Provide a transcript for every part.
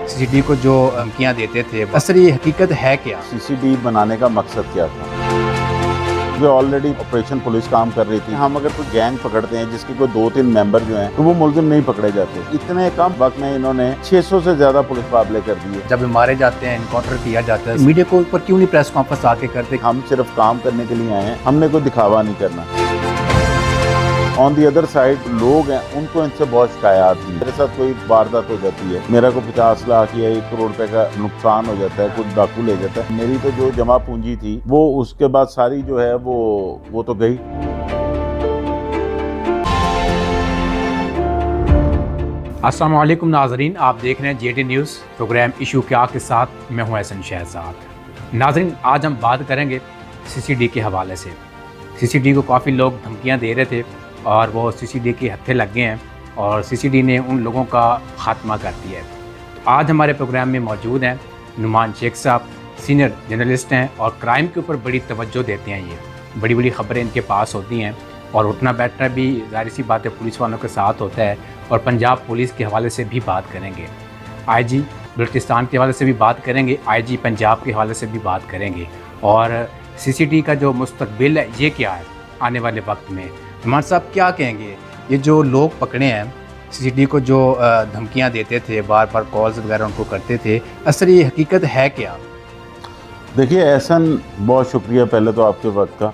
CCD को जो धमकियां देते थे, असल ये हकीकत है क्या? सीसीडी बनाने का मकसद क्या था? जो ऑलरेडी ऑपरेशन पुलिस काम कर रही थी, हम अगर कोई गैंग पकड़ते हैं जिसके कोई 2-3 मेंबर जो हैं, तो वो मुलजिम नहीं पकड़े जाते। इतने कम वक्त में इन्होंने 600 से ज्यादा पुलिस मुकाबले कर दिए। जब मारे जाते हैं, इनकाउंटर किया जाता है, मीडिया को ऊपर क्यों नहीं प्रेस कॉन्फ्रेंस आके करते? हम सिर्फ काम करने के लिए आए हैं, हमने कोई दिखावा नहीं करना। ऑन दी अदर साइड लोग हैं, उनको इनसे बहुत शिकायत भी। मेरे साथ कोई वारदात हो जाती है, मेरा को 50 लाख या 1 करोड़ रुपए का नुकसान हो जाता है, कुछ डाकू ले जाता है, मेरी तो जो जमा पूंजी थी वो उसके बाद सारी जो है वो तो गई। अस्सलाम वालेकुम नाजरीन, आप देख रहे हैं जेडी न्यूज़ प्रोग्राम इशू क्या के साथ मैं हूं एहसन शहजाद। नाजरीन, आज हम बात करेंगे सीसीडी के हवाले से। सीसीडी को काफ़ी लोग धमकियां दे रहे थे और वो सीसीडी के हत्थे लग गए हैं और सीसीडी ने उन लोगों का खात्मा कर दिया है। तो आज हमारे प्रोग्राम में मौजूद हैं नुमान शेख साहब, सीनियर जर्नलिस्ट हैं और क्राइम के ऊपर बड़ी तवज्जो देते हैं। ये बड़ी बड़ी ख़बरें इनके पास होती हैं और उठना बैठना भी ज़ाहिर सी बात है पुलिस वालों के साथ होता है। और पंजाब पुलिस के हवाले से भी बात करेंगे, आईजी बलूचिस्तान के हवाले से भी बात करेंगे, आईजी पंजाब के हवाले से भी बात करेंगे और सीसीडी का जो मुस्तकबिल है ये क्या है आने वाले वक्त में। नुमान साहब क्या कहेंगे, ये जो लोग पकड़े हैं सीसीडी को जो धमकियां देते थे, बार बार कॉल्स वगैरह उनको करते थे, असल ये हकीकत है क्या? देखिए एहसन, बहुत शुक्रिया पहले तो आपके वक्त का।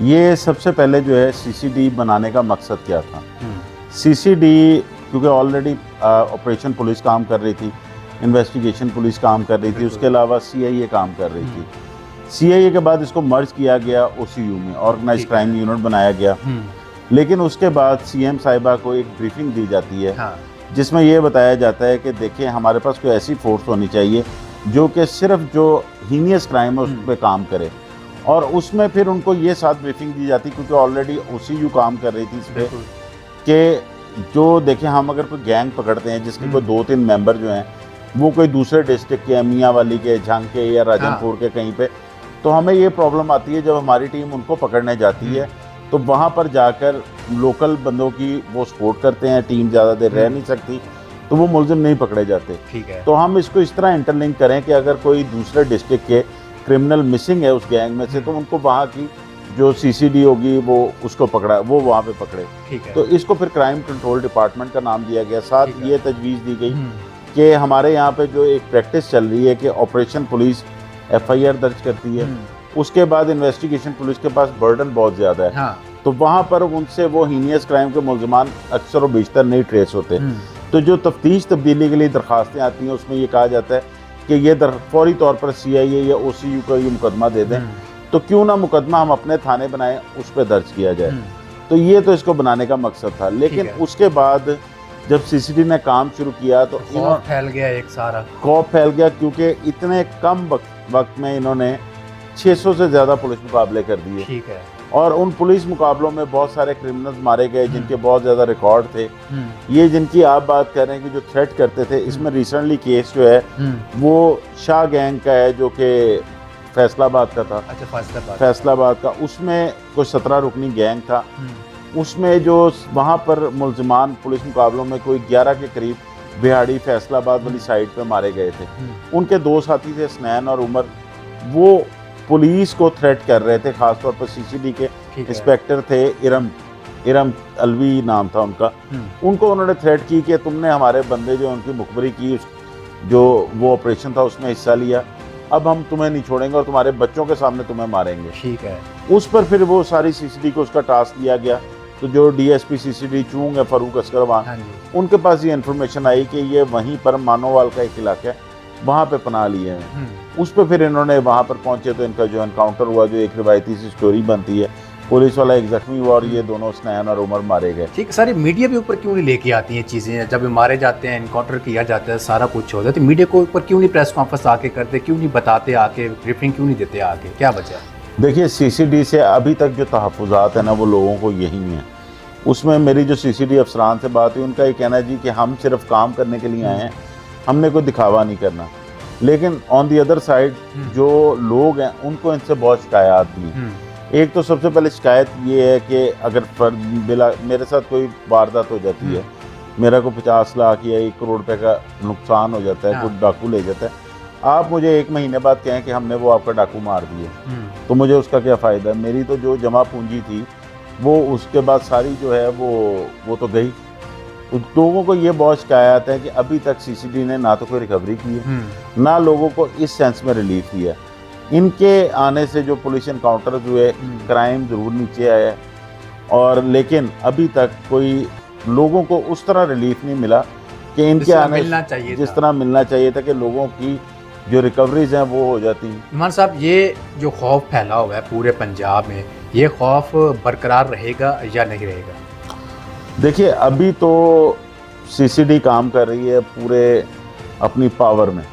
ये सबसे पहले जो है सीसीडी बनाने का मकसद क्या था? सीसीडी क्योंकि ऑलरेडी ऑपरेशन पुलिस काम कर रही थी, इन्वेस्टिगेशन पुलिस काम कर रही थी, उसके अलावा सीआईए काम कर रही थी। सीआईए के बाद इसको मर्ज किया गया ओसीयू में, ऑर्गेनाइज्ड क्राइम यूनिट बनाया गया। लेकिन उसके बाद सीएम साहिबा को एक ब्रीफिंग दी जाती है जिसमें यह बताया जाता है कि देखिए हमारे पास कोई ऐसी फोर्स होनी चाहिए जो कि सिर्फ जो हीनियस क्राइम है उस पर काम करे। और उसमें फिर उनको ये साथ ब्रीफिंग दी जाती क्योंकि ऑलरेडी ओसीयू काम कर रही थी इस पर कि जो देखिए हम अगर कोई गैंग पकड़ते हैं जिसके कोई 2-3 मेंबर जो हैं वो कोई दूसरे डिस्ट्रिक्ट के, मियांवाली के, झंग के या राजनपुर के कहीं पे, तो हमें ये प्रॉब्लम आती है जब हमारी टीम उनको पकड़ने जाती है तो वहाँ पर जाकर लोकल बंदों की वो सपोर्ट करते हैं, टीम ज़्यादा देर रह नहीं सकती तो वो मुलजिम नहीं पकड़े जाते। ठीक है, तो हम इसको इस तरह इंटरलिंक करें कि अगर कोई दूसरे डिस्ट्रिक्ट के क्रिमिनल मिसिंग है उस गैंग में से तो उनको वहाँ की जो सीसीडी होगी वो उसको पकड़ा, वो वहाँ पे पकड़े। ठीक है। तो इसको फिर क्राइम कंट्रोल डिपार्टमेंट का नाम दिया गया। साथ ये तजवीज़ दी गई कि हमारे यहाँ पे जो एक प्रैक्टिस चल रही है कि ऑपरेशन पुलिस एफआईआर दर्ज करती है, उसके बाद इन्वेस्टिगेशन पुलिस के पास बर्डन बहुत ज़्यादा है। तो वहाँ पर उनसे वो हीनियस क्राइम के मुलजमान अक्सर व बेशतर नहीं ट्रेस होते। तो जो तफ्तीश तब्दीली के लिए दरख्वास्तें आती हैं उसमें ये कहा जाता है कि ये फौरी तौर पर सीआईए या ओसीयू का ये मुकदमा दे दें, तो क्यों ना मुकदमा हम अपने थाने बनाएं, उस पर दर्ज किया जाए। तो ये तो इसको बनाने का मकसद था। लेकिन उसके बाद जब सीसीडी ने काम शुरू किया तो खौफ फैल गया, एक सारा खौफ फैल गया क्योंकि इतने कम वक्त में इन्होंने 600 से ज़्यादा पुलिस मुकाबले कर दिए। ठीक है। और उन पुलिस मुकाबलों में बहुत सारे क्रिमिनल्स मारे गए जिनके बहुत ज़्यादा रिकॉर्ड थे। ये जिनकी आप बात कर रहे हैं कि जो थ्रेट करते थे, इसमें रिसेंटली केस जो है वो शाह गैंग का है जो कि फैसलाबाद का था। अच्छा, फैसलाबाद का, उसमें कोई 17 रुकनी गैंग था। उसमें जो वहाँ पर मुलजिमान पुलिस मुकाबलों में कोई 11 के करीब बिहाड़ी फैसलाबाद वाली साइड पे मारे गए थे। उनके 2 साथी थे, स्नैन और उमर, वो पुलिस को थ्रेट कर रहे थे। खासतौर पर सीसीडी के इंस्पेक्टर थे, इरम अलवी नाम था उनका। उनको उन्होंने थ्रेट की कि तुमने हमारे बंदे जो उनकी मुखबरी की, जो वो ऑपरेशन था उसमें हिस्सा लिया, अब हम तुम्हें नहीं छोड़ेंगे और तुम्हारे बच्चों के सामने तुम्हें मारेंगे। ठीक है। उस पर फिर वो सारी सीसीडी को उसका टास्क दिया गया। तो जो डीएसपी सीसीडी चूंग है फारूक अस्करवान, उनके पास ये इन्फॉर्मेशन आई कि ये वहीं पर मानोवाल का एक इलाका है, वहाँ पे पनाह लिए हैं। उस पर फिर इन्होंने वहाँ पर पहुँचे तो इनका जो एनकाउंटर हुआ, जो एक रिवायती सी स्टोरी बनती है, पुलिस वाला एक जख्मी हुआ और ये दोनों स्नैन और उमर मारे गए। ठीक, सारी मीडिया के ऊपर क्यों नहीं लेके आती हैं चीज़ें? जब मारे जाते हैं, एनकाउंटर किया जाता है, सारा कुछ होता है, तो मीडिया को ऊपर क्यों नहीं प्रेस कॉन्फ्रेंस आके करते, क्यों नहीं बताते आके, ब्रीफिंग क्यों नहीं देते आके, क्या वजह? देखिए सीसीडी से अभी तक जो तहफ़्फ़ुज़ात है ना वो लोगों को यही है। उसमें मेरी जो सीसीडी अफसरान से बात हुई, उनका ये कहना है जी कि हम सिर्फ काम करने के लिए आए हैं, हमने कोई दिखावा नहीं करना। लेकिन ऑन दी अदर साइड जो लोग हैं उनको इनसे बहुत शिकायत भी हैं। एक तो सबसे पहले शिकायत ये है कि अगर बिला मेरे साथ कोई वारदात हो जाती है मेरा को 50 लाख या 1 करोड़ रुपए का नुकसान हो जाता है, हाँ। कुछ डाकू ले जाता है, आप मुझे 1 महीने बाद कहें कि हमने वो आपका डाकू मार दिए, तो मुझे उसका क्या फ़ायदा? मेरी तो जो जमा पूंजी थी वो उसके बाद सारी जो है वो तो गई। तो लोगों को ये बहुत शिकायत है कि अभी तक सीसीडी ने ना तो कोई रिकवरी की है, ना लोगों को इस सेंस में रिलीफ दिया। इनके आने से जो पुलिस इनकाउंटर्स हुए, क्राइम ज़रूर नीचे आया है, और लेकिन अभी तक कोई लोगों को उस तरह रिलीफ नहीं मिला कि इनके आने जिस तरह मिलना चाहिए था कि लोगों की जो रिकवरीज हैं वो हो जाती हैं। नुमान साहब, ये जो खौफ फैला हुआ है पूरे पंजाब में, ये खौफ बरकरार रहेगा या नहीं रहेगा? देखिए, अभी तो सीसीडी काम कर रही है पूरे अपनी पावर में,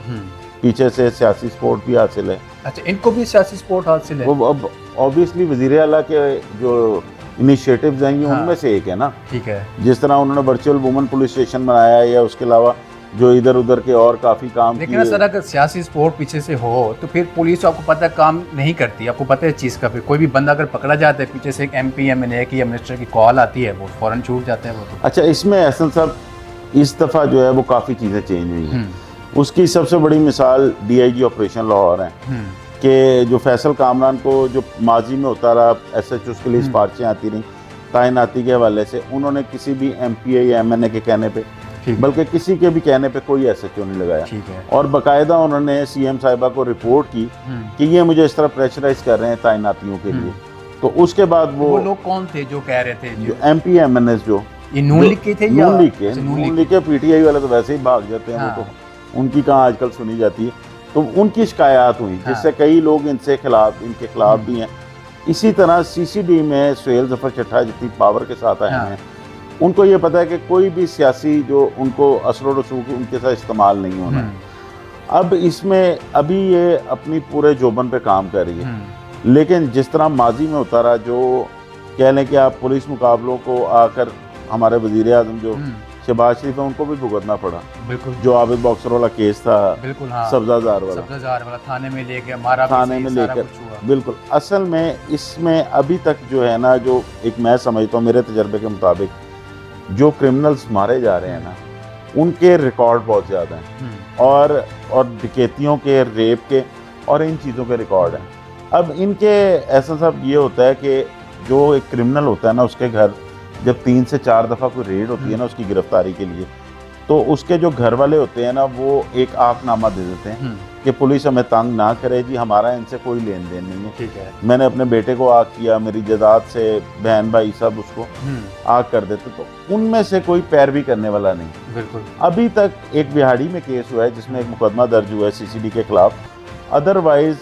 पीछे से सियासी सपोर्ट भी हासिल है। अच्छा, इनको भी सियासी सपोर्ट हासिल है? वो अब ऑब्वियसली वज़ीर आला के जो इनिशिएटिव्स हैं ये उनमें से एक है ना। ठीक है। जिस तरह उन्होंने वर्चुअल वुमेन पुलिस स्टेशन बनाया, या उसके अलावा जो इधर उधर के और काफ़ी काम किए। लेकिन सर, अगर सियासी सपोर्ट पीछे से हो तो फिर पुलिस आपको पता है काम नहीं करती, आपको पता है चीज़ का। फिर कोई भी बंदा अगर पकड़ा जाता है, पीछे से एक MP MNA की या मिनिस्टर की कॉल आती है, वो फ़ौरन छूट जाते हैं वो तो। अच्छा, इसमें एहसन साहब इस दफ़ा जो है वो काफ़ी चीज़ें चेंज हुई हैं। उसकी सबसे बड़ी मिसाल DIG ऑपरेशन लाहौर है कि जो फैसल कामरान को जो माजी में होता रहा, SHOs के लिए सिफारिशें आती रहीं तैनाती के हवाले से, उन्होंने किसी भी MPA या MNA के कहने पे, बल्कि किसी के भी कहने पे कोई SHO नहीं लगाया। और बाकायदा उन्होंने CM साहिबा को रिपोर्ट की कि ये मुझे इस तरह प्रेशराइज कर रहे हैं तैनातियों के लिए। तो उसके बाद वो लोग कौन थे जो कह रहे थे? जो MPA MNAs जो नून लीग के थे या नून लीग के PTI वाले तो वैसे ही भाग जाते हैं, वो तो उनकी कहाँ आजकल सुनी जाती है। तो उनकी शिकायत हुई, जिससे कई लोग इनके खिलाफ भी हैं। इसी तरह CCD में सुहेल जफर चट्टा जितनी पावर के साथ आए हैं, उनको ये पता है कि कोई भी सियासी जो उनको असर रसूख उनके साथ इस्तेमाल नहीं होना। अब इसमें अभी ये अपनी पूरे जोबन पे काम कर रही है, लेकिन जिस तरह माजी में होता रहा, जो कह लें कि आप पुलिस मुकाबलों को आकर हमारे वज़ीर आज़म जो शहबाज शरीफ है उनको भी भुगतना पड़ा। बिल्कुल। जो आबिद बॉक्सर वाला केस था, बिल्कुल, सब्ज़ाजार वाला थाने में ले गया, मारा, थाने में लेकर, बिल्कुल। असल में इसमें अभी तक जो है ना, जो एक मैं समझता हूँ मेरे तजर्बे के मुताबिक, जो क्रिमिनल्स मारे जा रहे हैं ना, उनके रिकॉर्ड बहुत ज़्यादा हैं, और डकैतियों के, रेप के और इन चीज़ों के रिकॉर्ड हैं। अब इनके ऐसा सब ये होता है कि जो एक क्रिमिनल होता है ना, उसके घर जब 3 से 4 दफ़ा कोई रेड होती है ना उसकी गिरफ्तारी के लिए, तो उसके जो घर वाले होते हैं ना, वो एक आकनामा दे देते हैं कि पुलिस हमें तंग ना करे जी, हमारा इनसे कोई लेन देन नहीं है। ठीक है। मैंने अपने बेटे को आग किया, मेरी जायदाद से बहन भाई सब उसको आग कर देते, तो उनमें से कोई पैरवी करने वाला नहीं। बिल्कुल। अभी तक एक बिहाड़ी में केस हुआ है जिसमें एक मुकदमा दर्ज हुआ है CCD के खिलाफ, अदरवाइज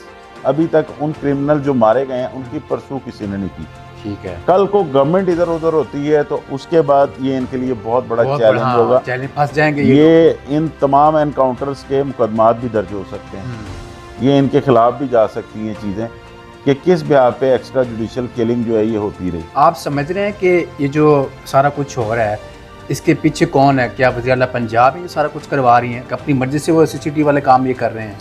अभी तक उन क्रिमिनल जो मारे गए हैं उनकी परसू किसी ने नहीं की। ठीक है। कल को गवर्नमेंट इधर उधर होती है तो उसके बाद ये इनके लिए बहुत बड़ा चैलेंज होगा, चैलेंज फंस जाएंगे ये इन तमाम एनकाउंटर्स के मुकदमात भी दर्ज हो सकते हैं, ये इनके खिलाफ भी जा सकती हैं चीज़ें कि किस ब्याह पे एक्स्ट्रा जुडिशल किलिंग जो है ये होती रही। आप समझ रहे हैं कि ये जो सारा कुछ हो रहा है इसके पीछे कौन है? क्या वज़ीर आला पंजाब ये सारा कुछ करवा रही हैं कि अपनी मर्जी से वो CCD वाले काम ये कर रहे हैं?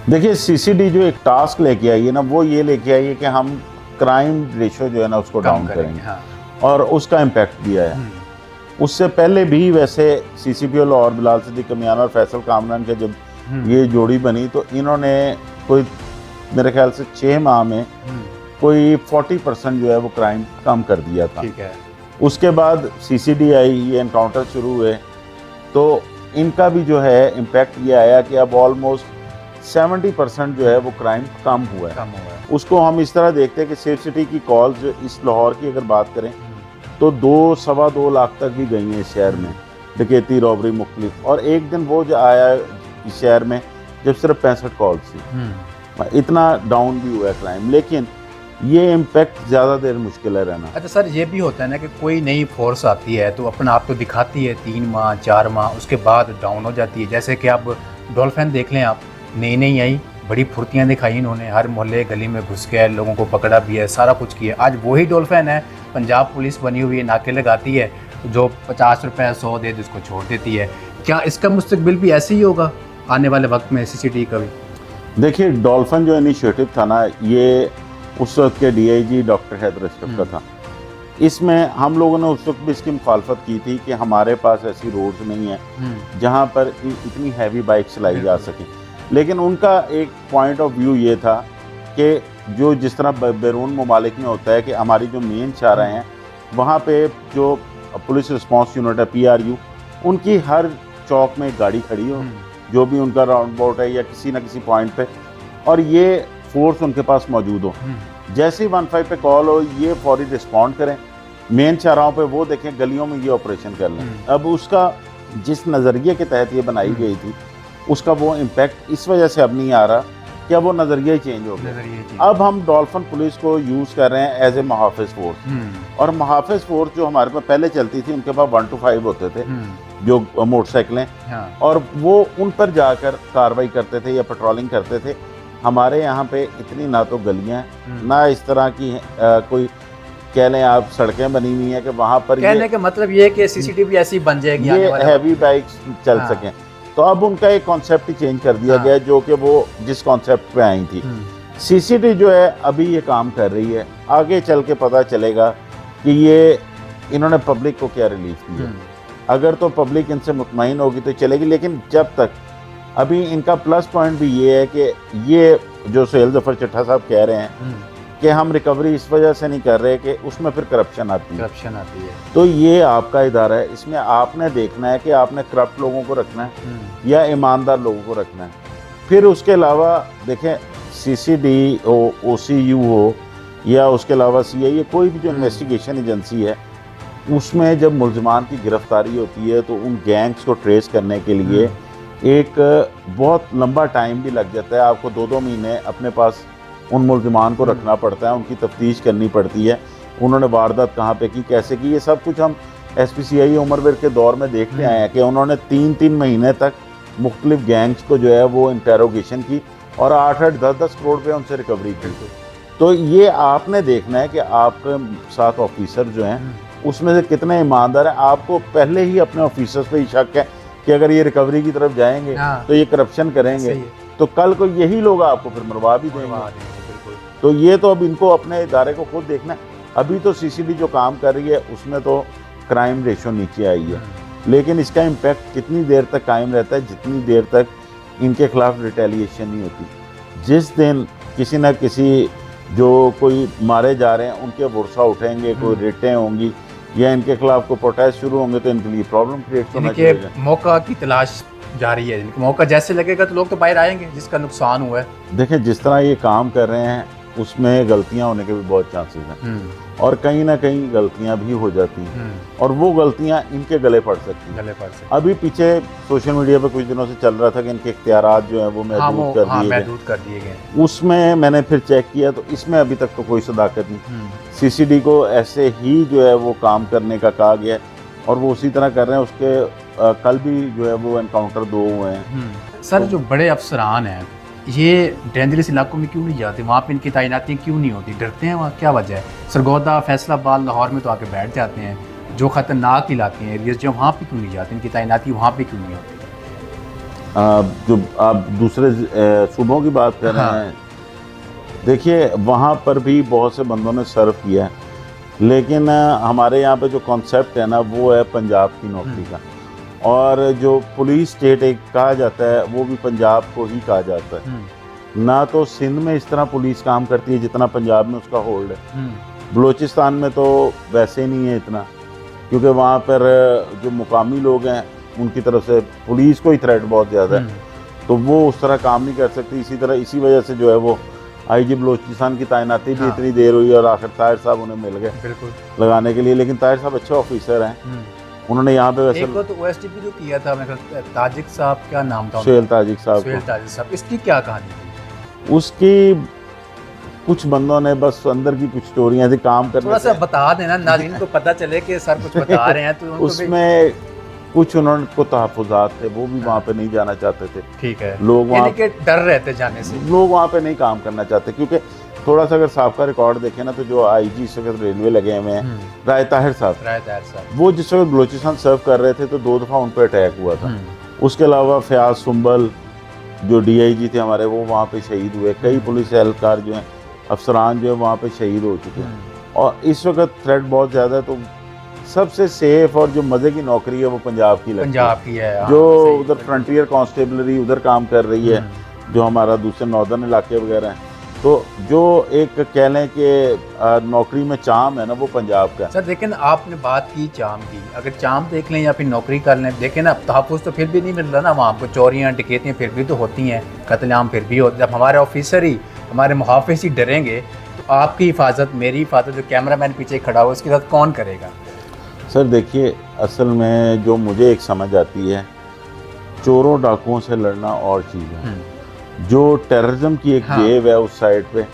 देखिए, CCD जो एक टास्क लेके आई है ना, वो ये लेके आई है कि हम क्राइम रेशो जो है ना उसको डाउन करेंगे। और उसका इम्पैक्ट भी आया। उससे पहले भी वैसे CCPO लाहौर बिलाल सिद्दीक कमियान और फैसल कामरान के जब ये जोड़ी बनी तो इन्होंने कोई मेरे ख्याल से 6 माह में कोई 40% जो है वो क्राइम कम कर दिया था। ठीक है। उसके बाद CCD आई, ये एनकाउंटर शुरू हुए, तो इनका भी जो है इम्पैक्ट ये आया कि अब ऑलमोस्ट 70% जो है वो क्राइम कम हुआ है। उसको हम इस तरह देखते हैं कि सेफ सिटी की कॉल्स जो इस लाहौर की अगर बात करें तो 2-2.25 लाख तक भी गई हैं इस शहर में, डकैती, रॉबरी मुख्तलिफ। और एक दिन वो जो आया इस शहर में जब सिर्फ 65 कॉल्स थी, इतना डाउन भी हुआ है क्राइम, लेकिन ये इम्पैक्ट ज़्यादा देर मुश्किल है रहना। अच्छा सर, ये भी होता है ना कि कोई नई फोर्स आती है तो अपना आप तो दिखाती है 3 माह 4 माह, उसके बाद डाउन हो जाती है। जैसे कि आप डॉल्फिन देख लें, आप नई आई, बड़ी फुर्तियाँ दिखाई इन्होंने, हर मोहल्ले गली में घुस के लोगों को पकड़ा भी है, सारा कुछ किया। आज वही डॉल्फिन है, पंजाब पुलिस बनी हुई है, नाके लगाती है, जो 50 रुपये 100 दे जिसको छोड़ देती है। क्या इसका मुस्तकबिल भी ऐसे ही होगा आने वाले वक्त में CCD का भी? देखिए, डॉल्फिन जो इनिशिएटिव था ना, ये उस वक्त के DIG डॉक्टर हैदर अशरफ का था। इसमें हम लोगों ने उस वक्त भी इसकी मुखालफत की थी कि हमारे पास ऐसी रोड्स नहीं है जहाँ पर इतनी हैवी बाइक चलाई जा सके। लेकिन उनका एक पॉइंट ऑफ व्यू ये था कि जो जिस तरह बैरून ममालिक में होता है कि हमारी जो मेन शाहराह हैं वहाँ पे जो पुलिस रिस्पांस यूनिट है PRU, उनकी हर चौक में एक गाड़ी खड़ी हो, जो भी उनका राउंड अबाउट है या किसी ना किसी पॉइंट पे, और ये फोर्स उनके पास मौजूद हो। जैसे ही 15 पे कॉल हो ये फौरी रिस्पॉन्ड करें, मेन चाराहों पे वो देखें, गलियों में ये ऑपरेशन कर लें। अब उसका जिस नज़रिए के तहत ये बनाई गई थी उसका वो इम्पैक्ट इस वजह से अब नहीं आ रहा कि अब वो नज़रिया ही चेंज हो गया। अब हम डॉल्फिन पुलिस को यूज़ कर रहे हैं एज ए मुहाफ़िज़ फोर्स। और मुहाफ़िज़ फोर्स जो हमारे पास पहले चलती थी उनके पास 1 to 5 होते थे जो मोटरसाइकिलें, और वो उन पर जाकर कार्रवाई करते थे या पेट्रोलिंग करते थे। हमारे यहाँ पे इतनी ना तो गलियाँ हैं ना इस तरह की कोई कह लें आप सड़कें बनी हुई हैं कि वहाँ पर कहने का मतलब ये है कि CCTV ऐसी बन जाएगी ये हैवी बाइक्स चल सकें। तो अब उनका एक कॉन्सेप्ट ही चेंज कर दिया गया जो कि वो जिस कॉन्सेप्ट पे आई थी। CCTV जो है अभी ये काम कर रही है, आगे चल के पता चलेगा कि ये इन्होंने पब्लिक को क्या रिलीफ दिया। अगर तो पब्लिक इनसे मुतमईन होगी तो चलेगी, लेकिन जब तक अभी इनका प्लस पॉइंट भी ये है कि ये जो सुहेल ज़फ़र चट्टा साहब कह रहे हैं कि हम रिकवरी इस वजह से नहीं कर रहे कि उसमें फिर करप्शन आती है। तो ये आपका इदारा है, इसमें आपने देखना है कि आपने करप्ट लोगों को रखना है या ईमानदार लोगों को रखना है। फिर उसके अलावा देखें CCD हो, OCU हो या उसके अलावा CI, कोई भी जो इन्वेस्टिगेशन एजेंसी है, उसमें जब मुल्ज़मान की गिरफ्तारी होती है तो उन गैंग्स को ट्रेस करने के लिए एक बहुत लंबा टाइम भी लग जाता है। आपको 2-2 महीने अपने पास उन मुल्ज़मान को रखना पड़ता है, उनकी तफ्तीश करनी पड़ती है, उन्होंने वारदात कहाँ पे की, कैसे की। ये सब कुछ हम SPCI उमरविर के दौर में देखते आए हैं कि उन्होंने 3-3 महीने तक मुख्तलिफ गैंग्स को जो है वो इंटेरोगेशन की और 8-8, 10-10 करोड़ पे उनसे रिकवरी की। तो ये आपने देखना है कि आपके साथ ऑफिसर जो हैं उसमें से कितने ईमानदार हैं। आपको पहले ही अपने ऑफिसर्स पे ही शक है कि अगर ये रिकवरी की तरफ जाएंगे तो ये करप्शन करेंगे, तो कल को यही लोग आपको फिर मरवा भी देंगे। तो ये तो अब इनको अपने इदारे को खुद देखना है। अभी तो CCD जो काम कर रही है उसमें तो क्राइम रेशो नीचे आई है, लेकिन इसका इम्पैक्ट कितनी देर तक कायम रहता है, जितनी देर तक इनके खिलाफ रिटेलिएशन नहीं होती। जिस दिन किसी न किसी जो कोई मारे जा रहे हैं उनके बुरसा उठेंगे, कोई रेटें होंगी या इनके खिलाफ कोई प्रोटेस्ट शुरू होंगे तो इनके लिए प्रॉब्लम क्रिएट होना चाहिए। मौका की तलाश जारी है, मौका जैसे लगेगा तो लोग तो बाहर आएंगे जिसका नुकसान हुआ है। देखें जिस तरह ये काम कर रहे हैं उसमें गलतियां होने के भी बहुत चांसेस हैं और कहीं ना कहीं गलतियां भी हो जाती हैं और वो गलतियां इनके गले पड़ सकती हैं। अभी पीछे सोशल मीडिया पे कुछ दिनों से चल रहा था कि इनके इख्तियारात जो हैं वो महदूद कर दिए गए। उसमें मैंने फिर चेक किया तो इसमें अभी तक तो कोई सदाकत नहीं। CCD को ऐसे ही जो है वो काम करने का कहा गया है और वो उसी तरह कर रहे हैं। उसके कल भी जो है वो एनकाउंटर 2 हुए हैं। सर जो बड़े अफसरान हैं ये डेंजरस इलाकों में क्यों नहीं जाते, वहाँ पे इनकी तैनाती क्यों नहीं होती, डरते हैं वहाँ, क्या वजह है? सरगोदा, फैसलाबाद, लाहौर में तो आके बैठ जाते हैं, जो ख़तरनाक इलाके हैं एरियाज, जो वहाँ पे क्यों नहीं जाते, इनकी तैनाती वहाँ पे क्यों नहीं होती? जो आप दूसरे सूबों की बात कर रहे हैं, देखिए वहाँ पर भी बहुत से बंदों ने सर्व किया है, लेकिन हमारे यहाँ पे जो कॉन्सेप्ट है ना वो है पंजाब की नौकरी का, और जो पुलिस स्टेट एक कहा जाता है वो भी पंजाब को ही कहा जाता है। ना तो सिंध में इस तरह पुलिस काम करती है जितना पंजाब में उसका होल्ड है। बलूचिस्तान में तो वैसे ही नहीं है इतना, क्योंकि वहाँ पर जो मुकामी लोग हैं उनकी तरफ से पुलिस को ही थ्रेट बहुत ज़्यादा है, तो वो उस तरह काम नहीं कर सकती। इसी वजह से जो है वो IG बलूचिस्तान की तैनाती भी इतनी देर हुई और आखिर ताहिर साहब उन्हें मिल गए लगाने के लिए। लेकिन ताहिर साहब अच्छे ऑफिसर हैं, उन्होंने यहाँ पे वैसे एक तो OSTP जो किया था ताजिक साहब, क्या नाम था? सुहेल ताजिक साहब। इसकी क्या कहानी थी? उसकी कुछ बंदों ने बस अंदर की कुछ स्टोरियां थी काम करने, थोड़ा सा बता देना नाज़रीन को पता चले कि सर कुछ बता रहे हैं तो उसमें कुछ उन्होंने को तहफ़्फ़ुज़ात थे, वो भी वहाँ पे नहीं जाना चाहते थे। ठीक है, लोग वहाँ के डर रहते जाने से, लोग वहाँ पे नहीं काम करना चाहते, क्योंकि थोड़ा सा अगर साहब रिकॉर्ड देखें ना तो जो IG इस वक्त रेलवे लगे हुए हैं, राय ताहिर साहब, वो जिस वक्त बलूचिस्तान सर्व कर रहे थे तो 2 दफ़ा उन पर अटैक हुआ था। उसके अलावा फयाज सुंबल जो DIG थे हमारे, वो वहाँ पे शहीद हुए। कई पुलिस एहलकार जो हैं, अफसरान जो है वहाँ पे शहीद हो चुके हैं। और इस वक्त थ्रेट बहुत ज़्यादा है, तो सबसे सेफ और जो मज़े की नौकरी है वो पंजाब की लगती है। पंजाब की है, हाँ, जो सही, उधर सही। फ्रंटियर कांस्टेबलरी उधर काम कर रही है, जो हमारा दूसरे नॉर्दर्न इलाके वगैरह हैं, तो जो एक कह लें कि नौकरी में चाम है ना, वो पंजाब का है। सर देखें ना, आपने बात की चाम की, अगर चाम देख लें या फिर नौकरी कर लें, देखें ना तहफ़्फ़ुज़ तो फिर भी नहीं मिल रहा ना वहाँ को, चोरियाँ डकैतियाँ फिर भी तो होती हैं, कत्लेआम फिर भी होते। जब हमारे ऑफिसर ही, हमारे मुहाफ़िज़ ही डरेंगे तो आपकी हिफाजत, मेरी हिफाजत, जो कैमरामैन पीछे खड़ा हुआ उसके साथ कौन करेगा? सर देखिए, असल में जो मुझे एक समझ आती है, चोरों डाकुओं से लड़ना और चीज़ है। जो टेररिज्म की एक हाँ। वेव है उस साइड पे,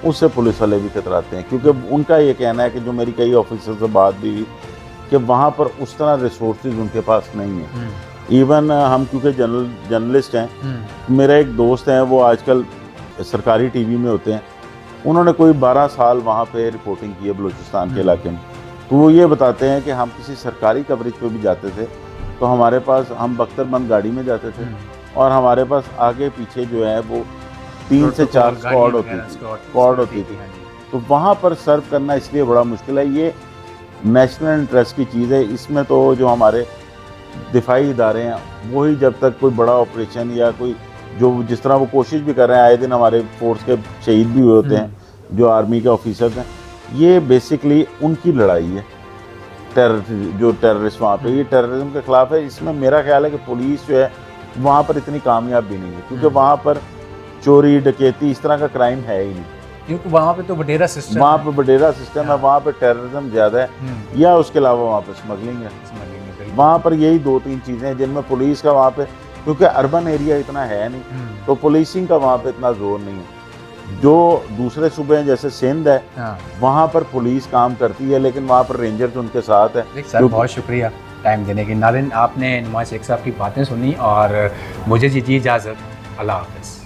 उससे पुलिस वाले भी कतराते हैं, क्योंकि उनका ये कहना है कि जो मेरी कई ऑफिसर से बात भी हुई कि वहाँ पर उस तरह रिसोर्सेज उनके पास नहीं है। इवन हम क्योंकि जर्नलिस्ट हैं, मेरा एक दोस्त है वो आजकल सरकारी टीवी में होते हैं, उन्होंने कोई 12 साल वहाँ पे रिपोर्टिंग की है बलूचिस्तान के इलाके में, तो वो ये बताते हैं कि हम किसी सरकारी कवरेज पे भी जाते थे तो हमारे पास, हम बख्तरबंद गाड़ी में जाते थे और हमारे पास आगे पीछे जो है वो 3 से 4 स्क्वाड होती थी। तो वहाँ पर सर्व करना इसलिए बड़ा मुश्किल है। ये नेशनल इंटरेस्ट की चीज़ है, इसमें तो जो हमारे दिफाई इदारे हैं वही जब तक कोई बड़ा ऑपरेशन या कोई जो जिस तरह वो कोशिश भी कर रहे हैं, आए दिन हमारे फोर्स के शहीद भी हुए होते हैं जो आर्मी के ऑफिसर्स हैं, ये बेसिकली उनकी लड़ाई है। जो टेररिस्ट वहाँ पे, ये टेररिज्म के खिलाफ है। इसमें मेरा ख्याल है कि पुलिस जो है वहाँ पर इतनी कामयाब भी नहीं है, क्योंकि वहाँ पर चोरी डकैती इस तरह का क्राइम है ही नहीं, क्योंकि वहाँ पे तो बडेरा सिस्टम, वहाँ पे बडेरा सिस्टम है, वहाँ पे टेररिज्म ज़्यादा है, या उसके अलावा वहाँ पे स्मगलिंग है। वहाँ पर यही 2-3 चीज़ें हैं जिनमें पुलिस का वहाँ पे, क्योंकि अर्बन एरिया इतना है नहीं, तो पुलिसिंग का वहाँ पे इतना जोर नहीं है। जो दूसरे सूबे हैं जैसे सिंध है, वहाँ पर पुलिस काम करती है, लेकिन वहाँ पर रेंजर्स उनके साथ है। सर बहुत शुक्रिया टाइम देने की। नाज़रीन, आपने नुमाइश शेख साहब की बातें सुनी और मुझे जी इजाज़त, अल्लाह हाफ़िज़।